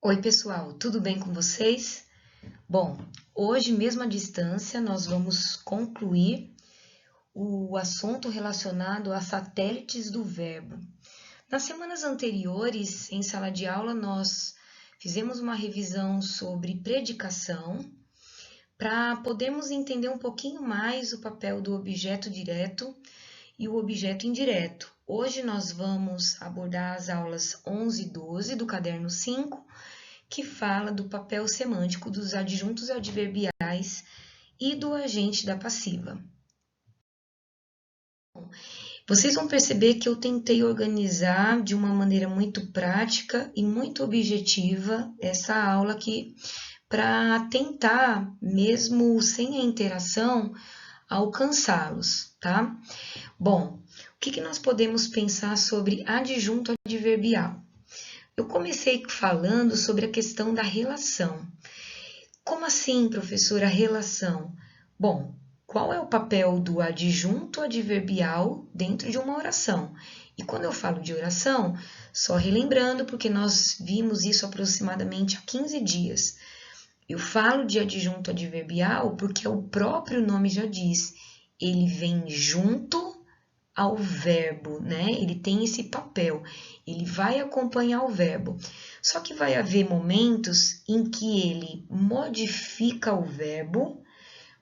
Oi, pessoal, tudo bem com vocês? Bom, hoje, mesmo à distância, nós vamos concluir o assunto relacionado a satélites do verbo. Nas semanas anteriores, em sala de aula, nós fizemos uma revisão sobre predicação para podermos entender um pouquinho mais o papel do objeto direto e o objeto indireto. Hoje nós vamos abordar as aulas 11 e 12 do caderno 5, que fala do papel semântico dos adjuntos adverbiais e do agente da passiva. Vocês vão perceber que eu tentei organizar de uma maneira muito prática e muito objetiva essa aula aqui, para tentar, mesmo sem a interação, alcançá-los, tá? Bom, o que nós podemos pensar sobre adjunto adverbial? Eu comecei falando sobre a questão da relação. Como assim, professora, relação? Bom, qual é o papel do adjunto adverbial dentro de uma oração? E quando eu falo de oração, só relembrando, porque nós vimos isso aproximadamente há 15 dias. Eu falo de adjunto adverbial porque o próprio nome já diz, ele vem junto ao verbo, né? Ele tem esse papel, ele vai acompanhar o verbo. Só que vai haver momentos em que ele modifica o verbo,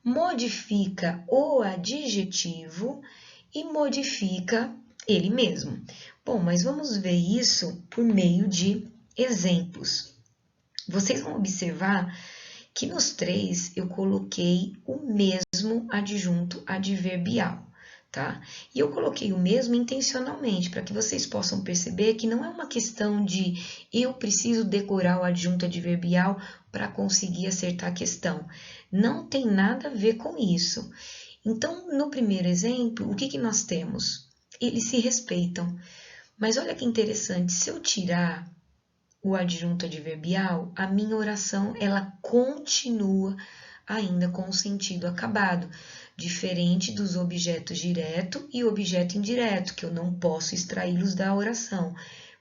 modifica o adjetivo e modifica ele mesmo. Bom, mas vamos ver isso por meio de exemplos. Vocês vão observar que nos três eu coloquei o mesmo adjunto adverbial. Tá? E eu coloquei o mesmo intencionalmente, para que vocês possam perceber que não é uma questão de eu preciso decorar o adjunto adverbial para conseguir acertar a questão. Não tem nada a ver com isso. Então, no primeiro exemplo, o que nós temos? Eles se respeitam. Mas olha que interessante, se eu tirar o adjunto adverbial, a minha oração ela continua ainda com o sentido acabado, diferente dos objetos direto e objeto indireto, que eu não posso extraí-los da oração.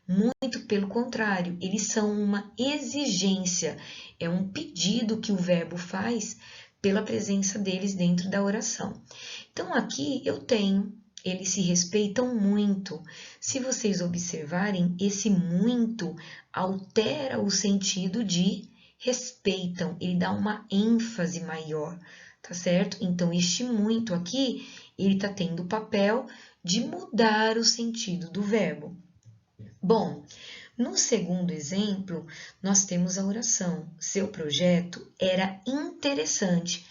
Muito pelo contrário, eles são uma exigência, é um pedido que o verbo faz pela presença deles dentro da oração. Então, aqui eu tenho, eles se respeitam muito. Se vocês observarem, esse muito altera o sentido de respeitam, ele dá uma ênfase maior, tá certo? Então, este muito aqui, ele tá tendo o papel de mudar o sentido do verbo. Bom, no segundo exemplo, nós temos a oração. Seu projeto era interessante,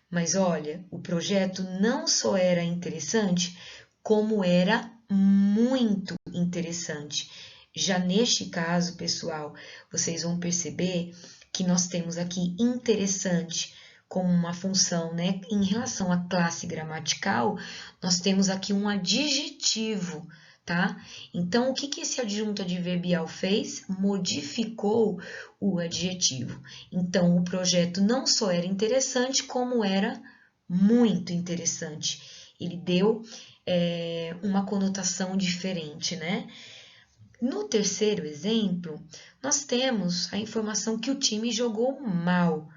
mas olha, o projeto não só era interessante, como era muito interessante. Já neste caso, pessoal, vocês vão perceber que nós temos aqui interessante como uma função, né? Em relação à classe gramatical, nós temos aqui um adjetivo, tá? Então, o que esse adjunto adverbial fez? Modificou o adjetivo. Então, o projeto não só era interessante, como era muito interessante. Ele deu uma conotação diferente, né? No terceiro exemplo, nós temos a informação que o time jogou mal.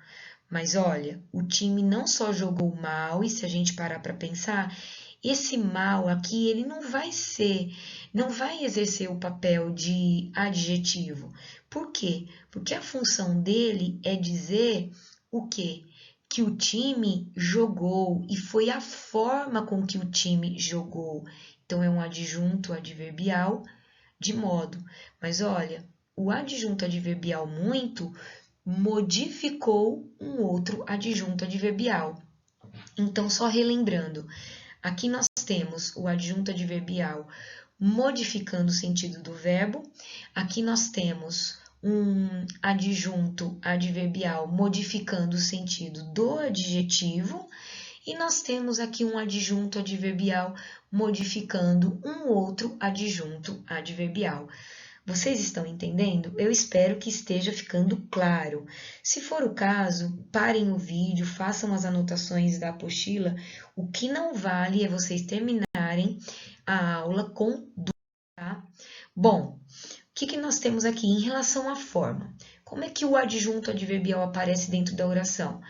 Mas olha, o time não só jogou mal, e se a gente parar para pensar, esse mal aqui, ele não vai exercer o papel de adjetivo. Por quê? Porque a função dele é dizer o quê? Que o time jogou e foi a forma com que o time jogou. Então, é um adjunto adverbial de modo. Mas olha, o adjunto adverbial muito modificou um outro adjunto adverbial. Então, só relembrando, aqui nós temos o adjunto adverbial modificando o sentido do verbo, aqui nós temos um adjunto adverbial modificando o sentido do adjetivo, e nós temos aqui um adjunto adverbial modificando um outro adjunto adverbial. Vocês estão entendendo? Eu espero que esteja ficando claro. Se for o caso, parem o vídeo, façam as anotações da apostila. O que não vale é vocês terminarem a aula com dúvida, tá? Bom, o que nós temos aqui em relação à forma? Como é que o adjunto adverbial aparece dentro da oração?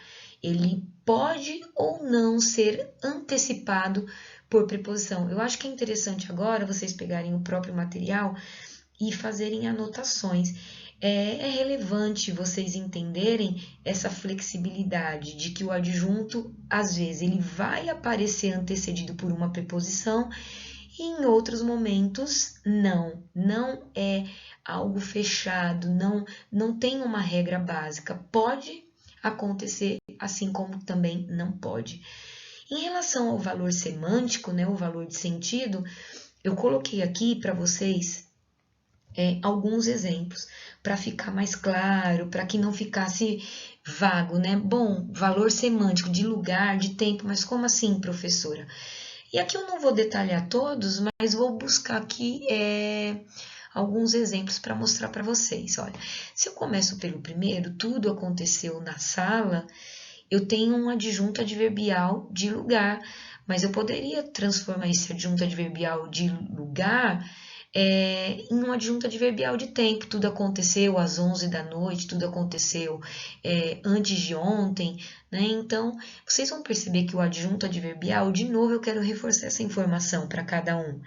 Ele pode ou não ser antecipado por preposição. Eu acho que é interessante agora vocês pegarem o próprio material e fazerem anotações. É relevante vocês entenderem essa flexibilidade de que o adjunto, às vezes, ele vai aparecer antecedido por uma preposição e em outros momentos não. Não é algo fechado, não tem uma regra básica. Pode acontecer, assim como também não pode. Em relação ao valor semântico, né, o valor de sentido, eu coloquei aqui para vocês alguns exemplos, para ficar mais claro, para que não ficasse vago, né? Bom, valor semântico de lugar, de tempo, mas como assim, professora? E aqui eu não vou detalhar todos, mas vou buscar aqui alguns exemplos para mostrar para vocês. Olha, se eu começo pelo primeiro, tudo aconteceu na sala, eu tenho um adjunto adverbial de lugar, mas eu poderia transformar esse adjunto adverbial de lugar em um adjunto adverbial de tempo. Tudo aconteceu às 11 da noite, tudo aconteceu antes de ontem, né? Então, vocês vão perceber que o adjunto adverbial, de novo, eu quero reforçar essa informação para cada um.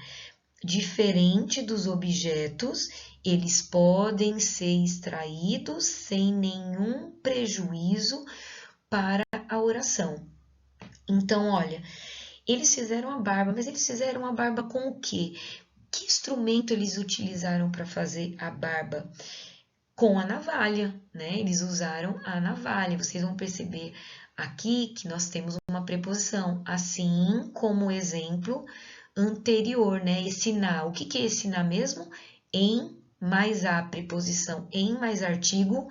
Diferente dos objetos, eles podem ser extraídos sem nenhum prejuízo para a oração. Então, olha, eles fizeram a barba, mas eles fizeram a barba com o quê? Que instrumento eles utilizaram para fazer a barba? Com a navalha, né? Eles usaram a navalha. Vocês vão perceber aqui que nós temos uma preposição, assim como o exemplo anterior, né? Ensinar. O que é ensinar mesmo? Em mais a preposição em mais artigo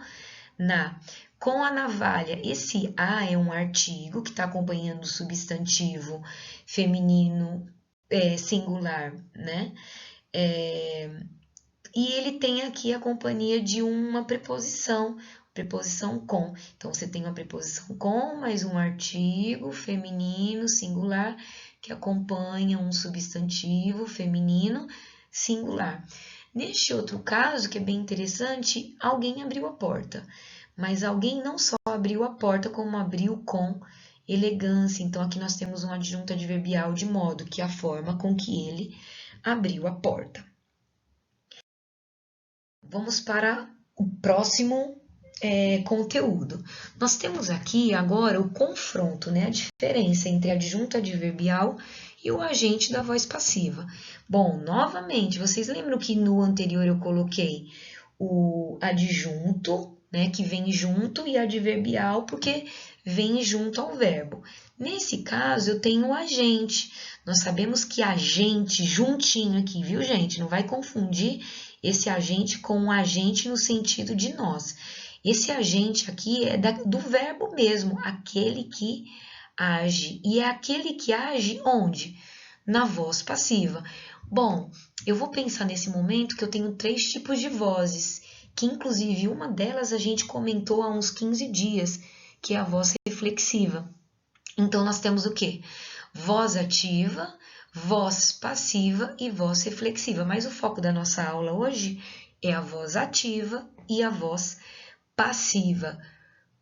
na. Com a navalha, esse a é um artigo que está acompanhando o substantivo feminino singular, né? E ele tem aqui a companhia de uma preposição com. Então, você tem uma preposição com, mais um artigo feminino singular que acompanha um substantivo feminino singular. Neste outro caso, que é bem interessante, alguém abriu a porta. Mas alguém não só abriu a porta, como abriu com elegância. Então, aqui nós temos um adjunto adverbial de modo que a forma com que ele abriu a porta. Vamos para o próximo conteúdo. Nós temos aqui agora o confronto, né? A diferença entre adjunto adverbial e o agente da voz passiva. Bom, novamente, vocês lembram que no anterior eu coloquei o adjunto, né, que vem junto, e adverbial porque vem junto ao verbo. Nesse caso, eu tenho o agente. Nós sabemos que agente, juntinho aqui, viu, gente? Não vai confundir esse agente com um agente no sentido de nós. Esse agente aqui é do verbo mesmo, aquele que age. E é aquele que age onde? Na voz passiva. Bom, eu vou pensar nesse momento que eu tenho 3 tipos de vozes, que inclusive uma delas a gente comentou há uns 15 dias, que é a voz reflexiva. Então, nós temos o quê? Voz ativa, voz passiva e voz reflexiva. Mas o foco da nossa aula hoje é a voz ativa e a voz passiva,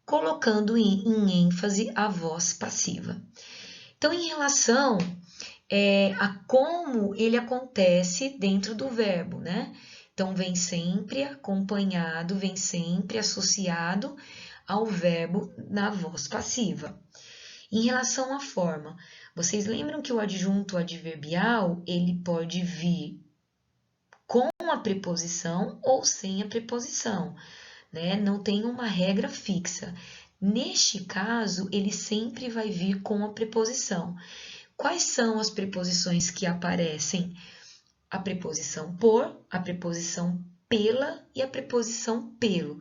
colocando em ênfase a voz passiva. Então, em relação a como ele acontece dentro do verbo, né? Então, vem sempre acompanhado, vem sempre associado ao verbo na voz passiva. Em relação à forma, vocês lembram que o adjunto adverbial, ele pode vir com a preposição ou sem a preposição, né? Não tem uma regra fixa. Neste caso, ele sempre vai vir com a preposição. Quais são as preposições que aparecem? A preposição por, a preposição pela e a preposição pelo.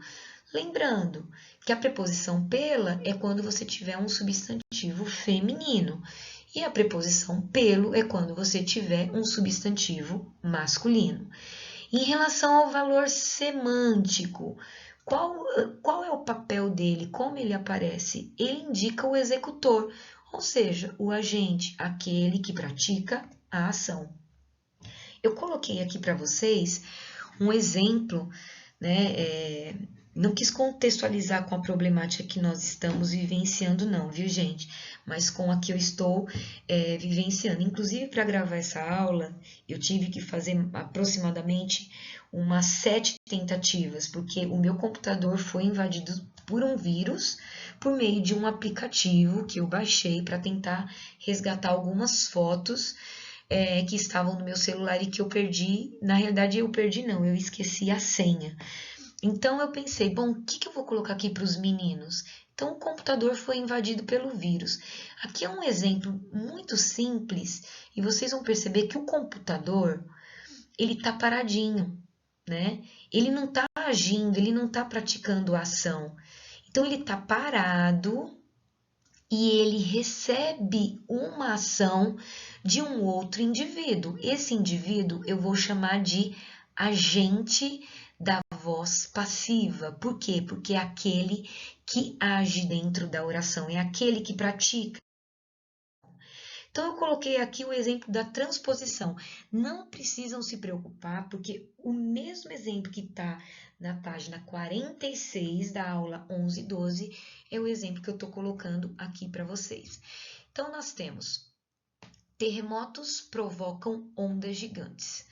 Lembrando que a preposição pela é quando você tiver um substantivo feminino e a preposição pelo é quando você tiver um substantivo masculino. Em relação ao valor semântico, qual é o papel dele? Como ele aparece? Ele indica o executor, ou seja, o agente, aquele que pratica a ação. Eu coloquei aqui para vocês um exemplo, né, Não quis contextualizar com a problemática que nós estamos vivenciando, não, viu, gente? Mas com a que eu estou vivenciando. Inclusive, para gravar essa aula, eu tive que fazer aproximadamente umas 7 tentativas, porque o meu computador foi invadido por um vírus por meio de um aplicativo que eu baixei para tentar resgatar algumas fotos que estavam no meu celular e que eu perdi. Na realidade, eu perdi não, eu esqueci a senha. Então eu pensei, bom, o que eu vou colocar aqui para os meninos? Então o computador foi invadido pelo vírus. Aqui é um exemplo muito simples e vocês vão perceber que o computador ele está paradinho, né? Ele não está agindo, ele não está praticando a ação. Então ele está parado e ele recebe uma ação de um outro indivíduo. Esse indivíduo eu vou chamar de agente da voz passiva. Por quê? Porque é aquele que age dentro da oração, é aquele que pratica. Então, eu coloquei aqui o exemplo da transposição. Não precisam se preocupar, porque o mesmo exemplo que está na página 46 da aula 11 e 12 é o exemplo que eu estou colocando aqui para vocês. Então, nós temos terremotos provocam ondas gigantes.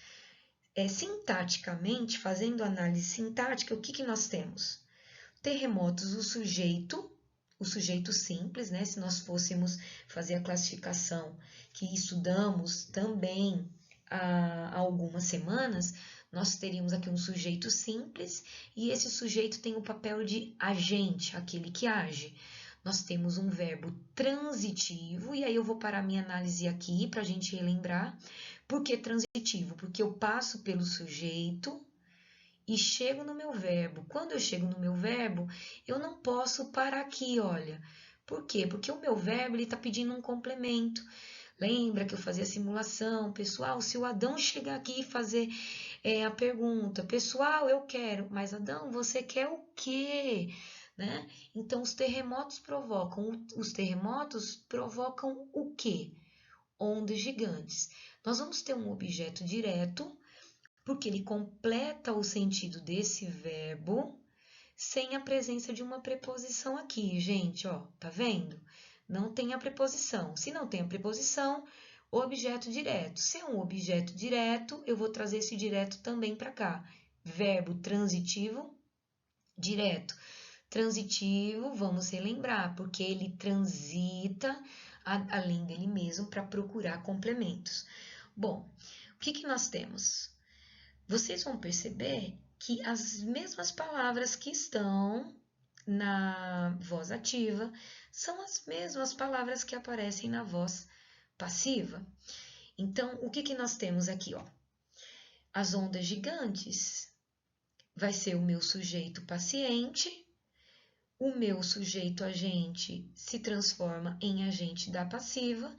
Sintaticamente, fazendo análise sintática, o que nós temos? Terremotos, o sujeito simples, né? Se nós fôssemos fazer a classificação que estudamos também há algumas semanas, nós teríamos aqui um sujeito simples e esse sujeito tem o papel de agente, aquele que age. Nós temos um verbo transitivo, e aí eu vou parar minha análise aqui para a gente relembrar. Por que transitivo? Porque eu passo pelo sujeito e chego no meu verbo. Quando eu chego no meu verbo, eu não posso parar aqui, olha. Por quê? Porque o meu verbo está pedindo um complemento. Lembra que eu fazia simulação? Pessoal, se o Adão chegar aqui e fazer a pergunta, pessoal, eu quero, mas Adão, você quer o quê? Né? Então, os terremotos provocam o quê? Ondas gigantes. Nós vamos ter um objeto direto, porque ele completa o sentido desse verbo sem a presença de uma preposição aqui, gente, ó, tá vendo? Não tem a preposição. Se não tem a preposição, objeto direto. Se é um objeto direto, eu vou trazer esse direto também para cá. Verbo transitivo, direto. Transitivo, vamos relembrar, porque ele transita além dele mesmo para procurar complementos. Bom, o que nós temos? Vocês vão perceber que as mesmas palavras que estão na voz ativa são as mesmas palavras que aparecem na voz passiva. Então, o que nós temos aqui? Ó? As ondas gigantes vai ser o meu sujeito paciente, o meu sujeito agente se transforma em agente da passiva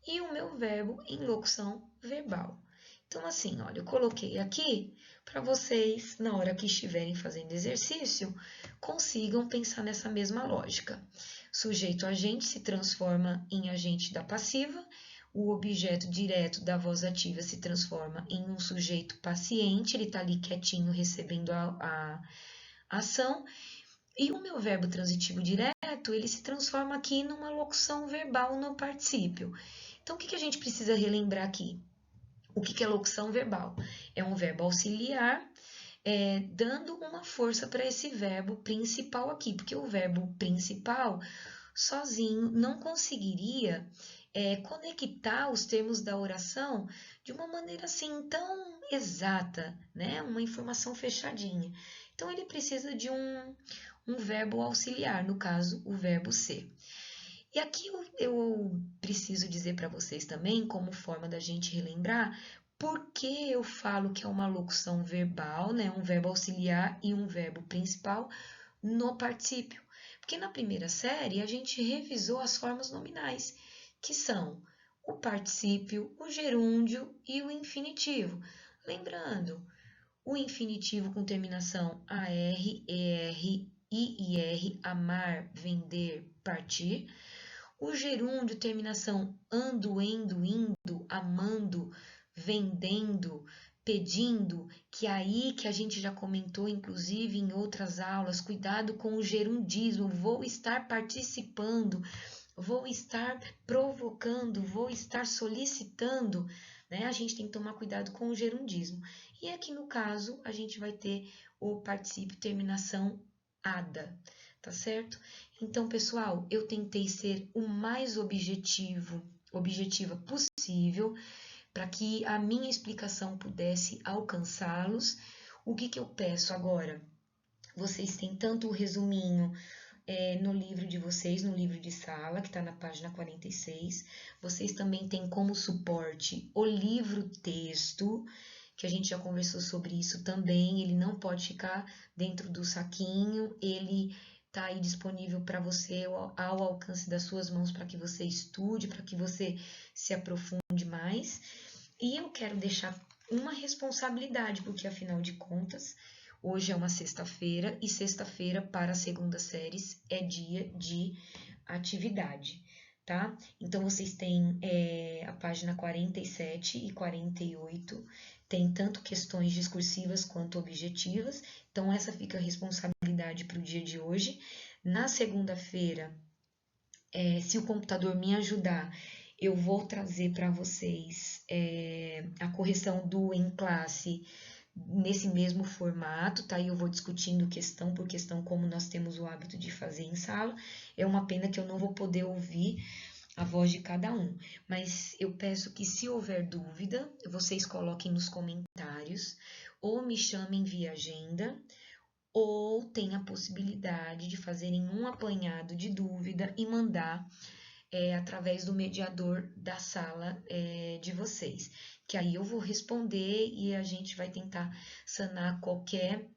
e o meu verbo em locução verbal. Então, assim, olha, eu coloquei aqui para vocês, na hora que estiverem fazendo exercício, consigam pensar nessa mesma lógica. Sujeito agente se transforma em agente da passiva, o objeto direto da voz ativa se transforma em um sujeito paciente, ele está ali quietinho recebendo a ação, e o meu verbo transitivo direto, ele se transforma aqui numa locução verbal no particípio. Então, o que a gente precisa relembrar aqui? O que é locução verbal? É um verbo auxiliar, dando uma força para esse verbo principal aqui, porque o verbo principal sozinho não conseguiria conectar os termos da oração de uma maneira assim tão exata, né? Uma informação fechadinha. Então, ele precisa de um verbo auxiliar, no caso, o verbo ser. E aqui eu preciso dizer para vocês também, como forma da gente relembrar, por que eu falo que é uma locução verbal, né? Um verbo auxiliar e um verbo principal no particípio. Porque na primeira série a gente revisou as formas nominais, que são o particípio, o gerúndio e o infinitivo. Lembrando, o infinitivo com terminação AR, ER, IR, amar, vender, partir. O gerúndio, terminação ando, endo, indo, amando, vendendo, pedindo que aí que a gente já comentou, inclusive em outras aulas, cuidado com o gerundismo, vou estar participando, vou estar provocando, vou estar solicitando, né? A gente tem que tomar cuidado com o gerundismo. E aqui no caso, a gente vai ter o particípio terminação ada, tá certo? Então, pessoal, eu tentei ser o mais objetiva possível para que a minha explicação pudesse alcançá-los. O que eu peço agora? Vocês têm tanto o resuminho no livro de vocês, no livro de sala, que está na página 46. Vocês também têm como suporte o livro-texto, que a gente já conversou sobre isso também. Ele não pode ficar dentro do saquinho, ele está aí disponível para você ao alcance das suas mãos, para que você estude, para que você se aprofunde mais. E eu quero deixar uma responsabilidade, porque afinal de contas, hoje é uma sexta-feira e sexta-feira para as segundas séries é dia de atividade, tá? Então, vocês têm a página 47 e 48, tem tanto questões discursivas quanto objetivas, então essa fica a responsabilidade para o dia de hoje. Na segunda-feira, se o computador me ajudar, eu vou trazer para vocês a correção do em classe nesse mesmo formato, tá? E eu vou discutindo questão por questão, como nós temos o hábito de fazer em sala. É uma pena que eu não vou poder ouvir a voz de cada um, mas eu peço que, se houver dúvida, vocês coloquem nos comentários, ou me chamem via agenda, ou tem a possibilidade de fazerem um apanhado de dúvida e mandar através do mediador da sala de vocês, que aí eu vou responder e a gente vai tentar sanar qualquer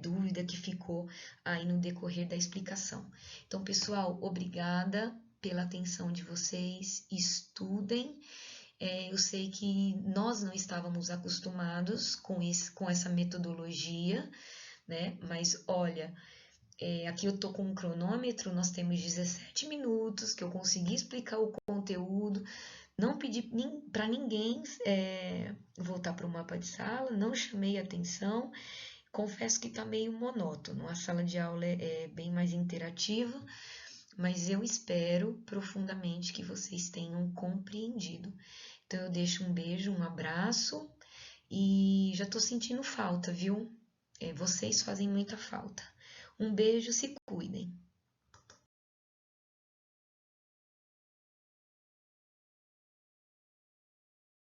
dúvida que ficou aí no decorrer da explicação. Então, pessoal, obrigada pela atenção de vocês, estudem. Eu sei que nós não estávamos acostumados com essa metodologia, né? Mas olha, aqui eu tô com um cronômetro, nós temos 17 minutos que eu consegui explicar o conteúdo, não pedi para ninguém voltar para o mapa de sala, não chamei atenção, confesso que está meio monótono, a sala de aula é bem mais interativa, mas eu espero profundamente que vocês tenham compreendido. Então eu deixo um beijo, um abraço e já tô sentindo falta, viu? Vocês fazem muita falta. Um beijo, se cuidem.